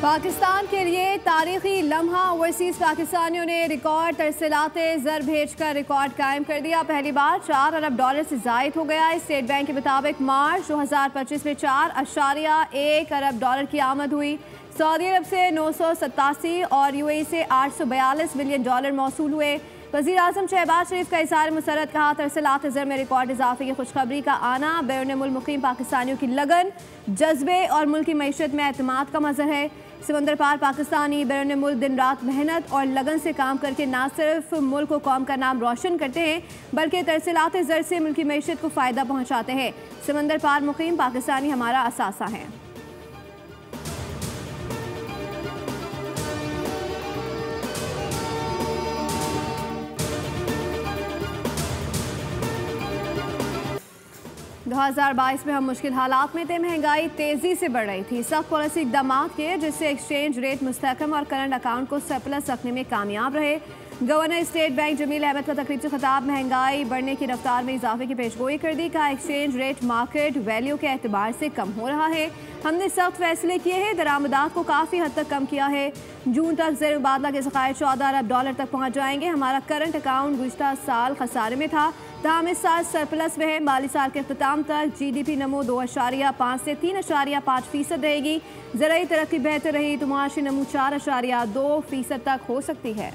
पाकिस्तान के लिए तारीखी लम्हा। ओवरसीज पाकिस्तानियों ने रिकॉर्ड तरसीलाते ज़र भेजकर रिकॉर्ड कायम कर दिया। पहली बार $4 अरब से जायद हो गया। स्टेट बैंक के मुताबिक मार्च 2025 में $4.1 अरब की आमद हुई। सऊदी अरब से 987 और यूएई से $842 मिलियन मौसूल हुए। वज़ीर आज़म शहबाज शरीफ का इज़हार मुसरत, कहा तरसीलात ज़र में रिकॉर्ड इजाफे की खुशखबरी का आना बैरून मुल्क मुक़ीम पाकिस्तानियों की लगन, जज्बे और मुल्क की मईशत में एतमाद का मज़हर है। समंदर पार पाकिस्तानी बैरून मुल्क दिन रात मेहनत और लगन से काम करके न सिर्फ मुल्क व कौम का नाम रोशन करते हैं बल्कि तरसीलात ज़र से मुल्क की मईशत को फ़ायदा पहुँचाते हैं। समंदर पार मुक़ीम पाकिस्तानी हमारा असासा है। दो 2022 में हम मुश्किल हालात में थे। महंगाई तेज़ी से बढ़ रही थी। सख्त पॉलिसी इक़दाम किए जिससे एक्सचेंज रेट मुस्तहकम और करंट अकाउंट को सरप्लस रखने में कामयाब रहे। Governor state bank Jameel Ahmed का तकरीब से खिताब, महंगाई बढ़ने की रफ्तार में इजाफे की पेशगोई कर दी। कहा एक्सचेंज रेट मार्केट वैल्यू के एतबार से कम हो रहा है। हमने सख्त फैसले किए हैं, दरामदात को काफ़ी हद तक कम किया है। जून तक ज़र मुबादला के ज़खायर $14 अरब तक पहुँच जाएंगे। हमारा करंट अकाउंट गुज़श्ता साल खसारे में था, ताहम इस साल सरप्लस में है। माली साल के अख्ताम तक GDP नमो 2.5 से 3.5% रहेगी। ज़राई तरक्की बेहतर रही तो मुआशी नमो 4.2% तक हो सकती है।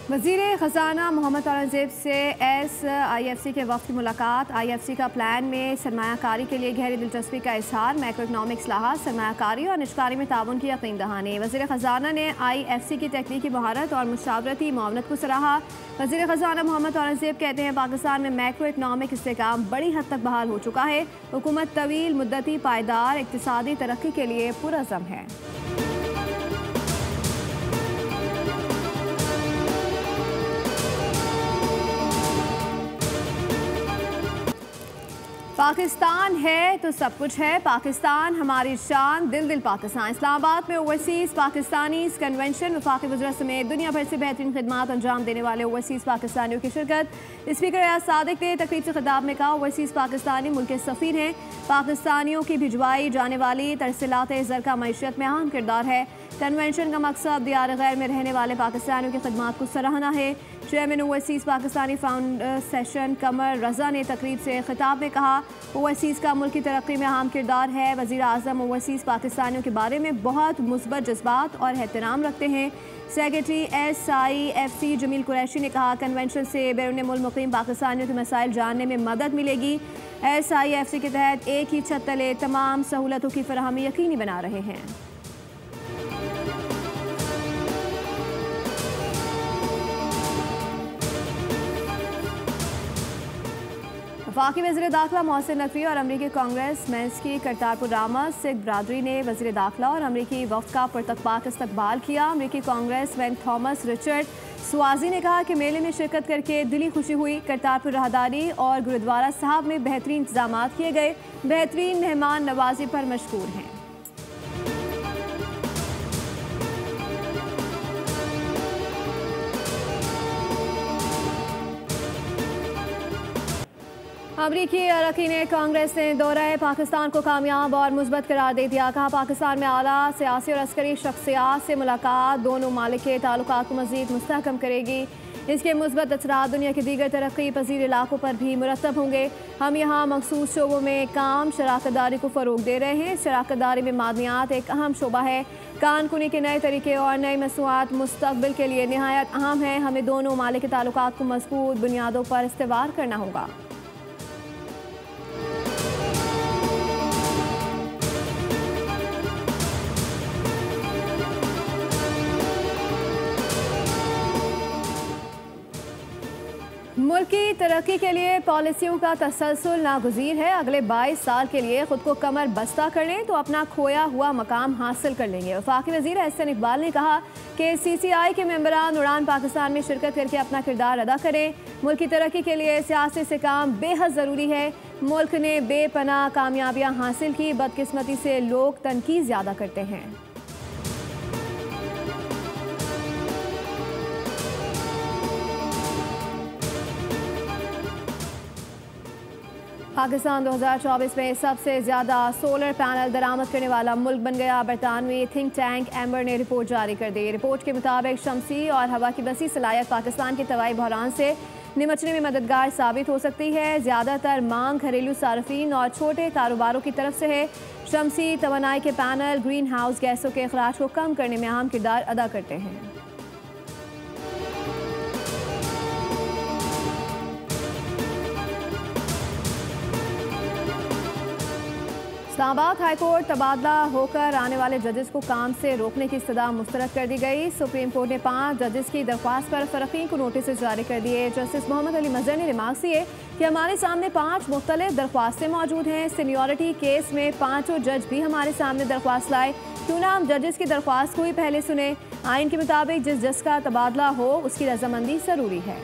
वज़ीर ख़जाना मोहम्मद औरंगज़ेब से SIFC के वफ़द की मुलाकात। IFC का प्लान में सरमायाकारी के लिए गहरी दिलचस्पी का इजहार। मैक्रो इकनॉमिक इस्लाहात, सरमायाकारी और निजकारी में ताउन की यकीन दहानी। वज़ीर ख़जाना ने IFC की तकनीकी महारत और मुशावरती मुआवनत को सराहा। वज़ीर ख़जाना मोहम्मद औरंगज़ेब कहते हैं पाकिस्तान में मैक्रो इकनॉमिक इस्तेहकाम बड़ी हद तक बहाल हो चुका है। हुकूमत तवील मुद्दती पायदार इक़्तिसादी तरक्की के लिए पुरअज़्म है। पाकिस्तान है तो सब कुछ है। पाकिस्तान हमारी शान, दिल दिल पाकिस्तान। इस्लामाबाद में ओवरसीज़ पाकिस्तानी कन्वेंशन, वफाकी वज़ीर समेत दुनिया भर से बेहतरीन खिदमात अंजाम देने वाले ओवरसीज़ पाकिस्तानियों की शिरकत। स्पीकर रियाज सादिक ने तकरीब से खिताब में कहा ओवरसीज़ पाकिस्तानी मुल्क के सफ़ीर हैं। पाकिस्तानियों की भिजवाई जाने वाली तरसीलात ज़र का मईशत में अहम किरदार है। कन्वेंशन का मकसद दियार गैर में रहने वाले पाकिस्तानियों की खिदमात को सराहना है। Chairman overseas Pakistani founder session Qamar Raza ने तकरीब से खिताब में कहा ओवरसीज़ का मुल्क की तरक्की में अहम किरदार है। वज़ीर आज़म ओवरसीज़ पाकिस्तानियों के बारे में बहुत मुस्बत जज्बात और एहतराम रखते हैं। सेक्रेटरी SIFC जमील कुरैशी ने कहा कन्वेंशन से बैरून मुल्क मुक़ीम पाकिस्तानियों के मसाइल जानने में मदद मिलेगी। SIFC के तहत एक ही छत तले तमाम सहूलतों की फराहमी यकीनी बना रहे हैं। वफाकी वज़ीर दाखिला मोहसिन नकवी और अमरीकी कांग्रेस मेंस की करतारपुर रामा सिख बरादरी ने वज़ीर दाखिला और अमरीकी वफ़द का पुरतकबाक इस्तकबाल किया। अमरीकी कांग्रेस मैन थॉमस रिचर्ड स्वाजी ने कहा कि मेले में शिरकत करके दिली खुशी हुई। करतारपुर राहदारी और गुरुद्वारा साहब में बेहतरीन इंतजाम किए गए। बेहतरीन मेहमान नवाजी पर मशहूर हैं। अमरीकी अरकान कांग्रेस ने दौरा पाकिस्तान को कामयाब और मुस्बत करार दे दिया। कहा पाकिस्तान में आला सियासी और अस्करी शख्सियात से मुलाकात दोनों मालिक के ताल्लुकात को मज़ीद मुस्तहकम करेगी। इसके मुस्बत असरात दुनिया के दीगर तरक्की पजीर इलाकों पर भी मुरतब होंगे। हम यहाँ मखसूस शोबों में काम शराकत दारी को फ़रोग दे रहे हैं। शराकत दारी में मादनियात एक अहम शोबा है। कानकुनी के नए तरीके और नई मसनूआत मुस्तक़बिल के लिए नहायत अहम है। हमें दोनों मालिक के ताल्लुकात को मजबूत बुनियादों पर इस्तेवार करना होगा। मुल्क की तरक्की के लिए पॉलिसियों का तसलसल नागुज़ीर है। अगले 22 साल के लिए खुद को कमर बस्ता कर लें तो अपना खोया हुआ मकाम हासिल कर लेंगे। वफाकी वज़ीर एहसन इकबाल ने कहा कि CCI के मेंबरान उड़ान पाकिस्तान में शिरकत करके अपना किरदार अदा करें। मुल्क की तरक्की के लिए सियासी से काम बेहद ज़रूरी है। मुल्क ने बेपनाह कामयाबियाँ हासिल की, बदकिस्मती से लोग तनकीद ज़्यादा करते हैं। पाकिस्तान 2024 में सबसे ज़्यादा सोलर पैनल दरामद करने वाला मुल्क बन गया। बरतानवी थिंक टैंक एम्बर ने रिपोर्ट जारी कर दी। रिपोर्ट के मुताबिक शमसी और हवा की वसी सलाहियत पाकिस्तान के तवाई बहरान से निमटने में मददगार साबित हो सकती है। ज़्यादातर मांग घरेलू सार्फिन और छोटे कारोबारों की तरफ से है। शमसी तवानाई के पैनल ग्रीन हाउस गैसों के अखराज को कम करने में अहम किरदार अदा करते हैं। इस्लामाबाद हाईकोर्ट तबादला होकर आने वाले जजेस को काम से रोकने की सदा मुस्तरद कर दी गई। सुप्रीम कोर्ट ने 5 जजेस की दरख्वास्त पर फरकीन को नोटिस जारी कर दिए। जस्टिस मोहम्मद अली मजहर ने रिमार्क दिए कि हमारे सामने 5 मुख्तलिफ दरख्वास्तें मौजूद हैं। सीनियरिटी केस में 5 जज भी हमारे सामने दरख्वास्त लाए, क्यों ना हम जजेस की दरख्वास्त को ही पहले सुने। आइन के मुताबिक जिस जज का तबादला हो उसकी रजामंदी ज़रूरी है।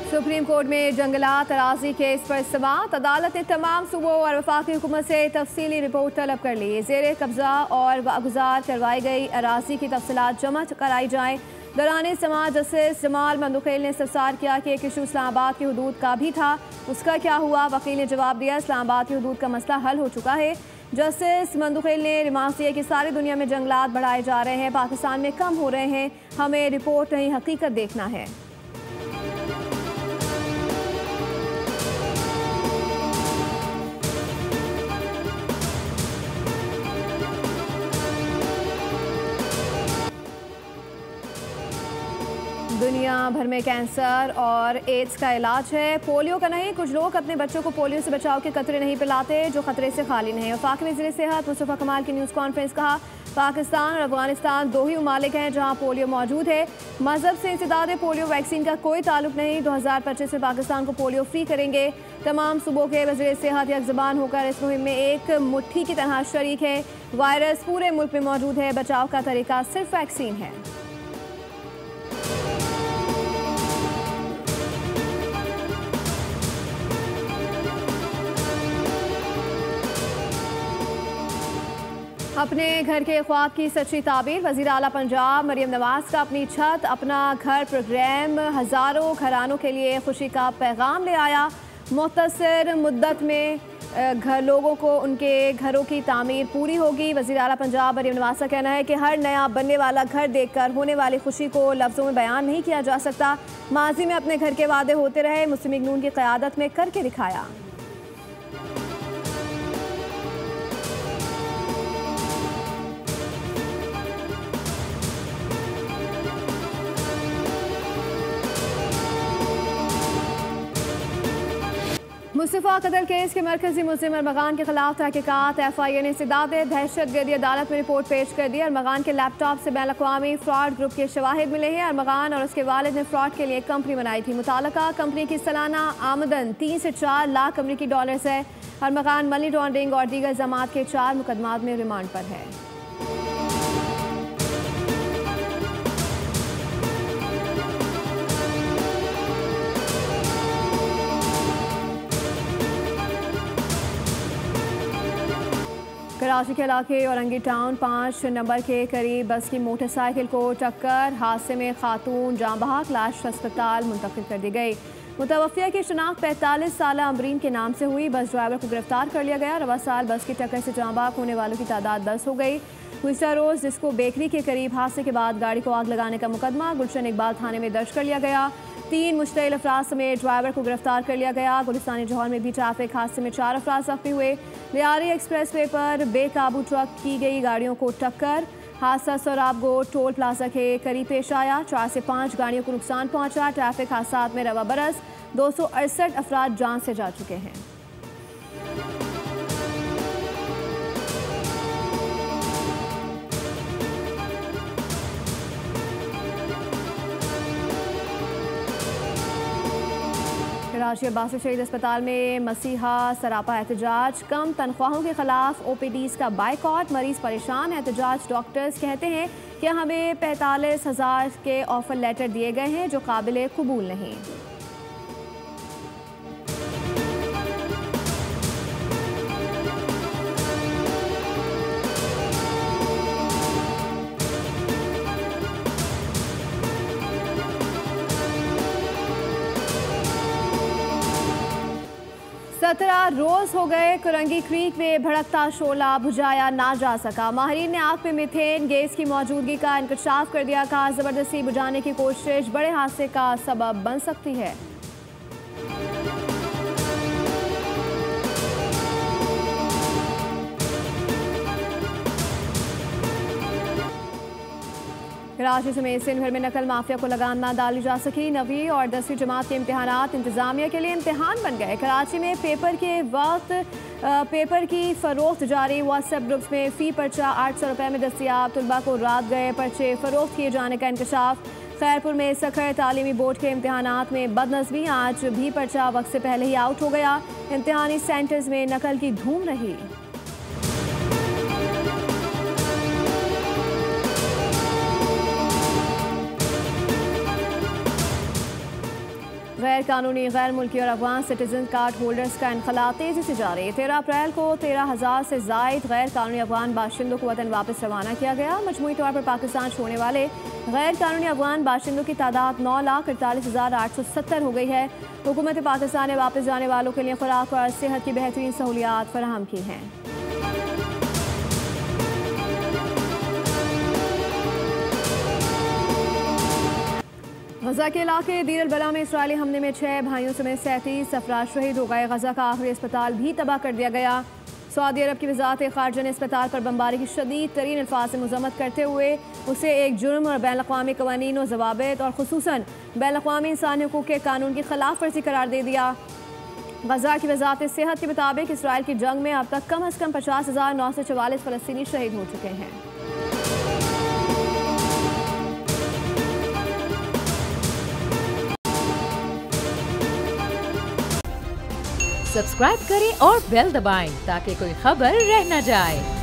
सुप्रीम कोर्ट में जंगलात अराजी केस पर समाअत। अदालत ने तमाम सूबों और वफाकी हुकूमत से तफसीली रिपोर्ट तलब कर ली। ज़ेर कब्जा और वागुजार करवाई गई अराजी की तफसीलात जमा कराई जाएँ। दौरान समाअत जस्टिस जमाल मंदुखेल ने इस्तफसार किया कि एक इशू इस्लामाबाद की हदूद का भी था, उसका क्या हुआ। वकील ने जवाब दिया, इस्लामाबाद की हदूद का मसला हल हो चुका है। जस्टिस मंदुखेल ने रिमार्क दिया कि सारी दुनिया में जंगलात बढ़ाए जा रहे हैं, पाकिस्तान में कम हो रहे हैं। हमें रिपोर्ट नहीं हकीकत देखना है। दुनिया भर में कैंसर और एड्स का इलाज है, पोलियो का नहीं। कुछ लोग अपने बच्चों को पोलियो से बचाव के कतरे नहीं पिलाते जो खतरे से खाली नहीं। वफाकी वज़ीर सेहत मुस्तफ़ा कमाल की न्यूज़ कॉन्फ्रेंस कहा, पाकिस्तान और अफगानिस्तान 2 ही ममालिक हैं जहां पोलियो मौजूद है। मजहब से इंसदाद पोलियो वैक्सीन का कोई ताल्लुक नहीं। 2025 में पाकिस्तान को पोलियो फ्री करेंगे। तमाम सूबों के वज़ीर सेहत एक ज़बान होकर इस मुहिम में एक मुट्ठी की तरह शरीक है। वायरस पूरे मुल्क में मौजूद है, बचाव का तरीका सिर्फ वैक्सीन है। अपने घर के ख्वाब की सच्ची ताबीर। वज़ीर आला पंजाब मरियम नवाज़ का अपनी छत अपना घर प्रोग्राम हज़ारों घरानों के लिए खुशी का पैगाम ले आया। मुख्तसर मुद्दत में लोगों को उनके घरों की तामीर पूरी होगी। वज़ीर आला पंजाब मरियम नवाज़ का कहना है कि हर नया बनने वाला घर देखकर होने वाली खुशी को लफ्ज़ों में बयान नहीं किया जा सकता। माजी में अपने घर के वादे होते रहे, मुस्लिम लीग नून की क़यादत में करके दिखाया। मुस्तफ़ा कत्ल केस के मरकजी मुल्ज़िम अरमगान के खिलाफ तहकीकात। FIA ने इस्तिदाद दहशतगर्दी अदालत में रिपोर्ट पेश कर दी। अरमगान के लैपटॉप से बैन अक़वामी फ्रॉड ग्रुप के शवाहिद मिले हैं। अरमगान और उसके वालिद ने फ्रॉड के लिए कंपनी बनाई थी। मुतालका कंपनी की सालाना आमदन 3 से 4 लाख अमरीकी डॉलर्स है। अरमगान मनी लॉन्ड्रिंग और दीगर जमात के 4 मुकदमात में रिमांड पर है। कराची के इलाके औरंगी टाउन 5 नंबर के करीब बस की मोटरसाइकिल को टक्कर। हादसे में खातून जाँ बहक, लाश अस्पताल मुंतकिल कर दी गई। मुतवफ़िया की शनाख्त 45 साला अमरीन के नाम से हुई। बस ड्राइवर को गिरफ्तार कर लिया गया। रवा साल बस की टक्कर से जाँ बहक होने वालों की तादाद 10 हो गई। गुज़िश्ता रोज़ डिस्को बेकरी के करीब हादसे के बाद गाड़ी को आग लगाने का मुकदमा गुलशन इकबाल थाने में दर्ज कर लिया गया। 3 मुश्तइल अफराद समेत ड्राइवर को गिरफ्तार कर लिया गया। गुलिस्तानी जौहर में भी ट्रैफिक हादसे में 4 अफराद ज़ख्मी हुए। लियारी एक्सप्रेसवे पर बेकाबू ट्रक की गई गाड़ियों को टक्कर। हादसा सोराबगो टोल प्लाजा के करीब पेश आया। 4 से 5 गाड़ियों को नुकसान पहुंचा। ट्रैफिक हादसात में रवा बरस 268 अफराद जान से जा चुके हैं। कराची अब्बासी शहीद अस्पताल में मसीहा सरापा एहतजाज। कम तनख्वाहों के खिलाफ OPDs का बाइकॉट। मरीज परेशान। एहतजाज डॉक्टर्स कहते हैं कि हमें 45,000 के ऑफर लेटर दिए गए हैं जो काबिल कबूल नहीं। 17 रोज हो गए, कुरंगी क्रीक में भड़कता शोला बुझाया ना जा सका। माहिरीन ने आग में मीथेन गैस की मौजूदगी का इंकशाफ कर दिया। कहा जबरदस्ती बुझाने की कोशिश बड़े हादसे का सबब बन सकती है। कराची समेत सिंध भर में नकल माफिया को लगाम ना डाली जा सकी। 9वीं और 10वीं जमात के इम्तिहानात इंतजामिया के लिए इम्तिहान बन गए। कराची में पेपर के वक्त पेपर की फरोख्त जारी। व्हाट्सएप ग्रुप्स में फ़ी पर्चा 800 रुपये में दस्तियाब। तुलबा को रात गए पर्चे फरोख्त किए जाने का इंकशाफ। खैरपुर में सखर तालीमी बोर्ड के इम्तिहानात में बदनज़मी। आज भी पर्चा वक्त से पहले ही आउट हो गया। इम्तिहानी सेंटर्स में नकल की धूम रही। गैर कानूनी गैर मुल्की और अफगान सिटीजन कार्ड होल्डर्स का इनखला तेजी से जारी। 13 अप्रैल को 13,000 से जायद गैर कानूनी अफगान बाशिंदों को वतन वापस रवाना किया गया। मजमूई तौर पर पाकिस्तान छोड़ने वाले गैर कानूनी अफगान बाशिंदों की तादाद 9,48,870 हो गई है। हुकूमत पाकिस्तान ने वापस जाने वालों के लिए खुराक और सेहत की बेहतरीन सहूलियात फराहम की हैं। गजा के इलाके दीर अल बला में इसराइली हमले में 6 भाइयों समेत 37 अफराद शहीद हो गए। गजा का आखिरी अस्पताल भी तबाह कर दिया गया। सऊदी अरब की वज़ारत ख़ारजा ने अस्पताल पर बमबारी की शदीद तरीन अल्फाज से मज़म्मत करते हुए उसे एक जुर्म और बैन अक़वामी क़वानीन और ज़वाबित और ख़ुसूसन बैन अक़वामी इंसानी हुकूक़ के कानून की खिलाफ वर्जी करार दे दिया। गजा की वज़ारत सेहत के मुताबिक इसराइल की जंग में अब तक कम अज़ कम 50,944 फ़लस्तीनी शहीद हो चुके हैं। सब्सक्राइब करें और बेल दबाएं ताकि कोई खबर रह न जाए।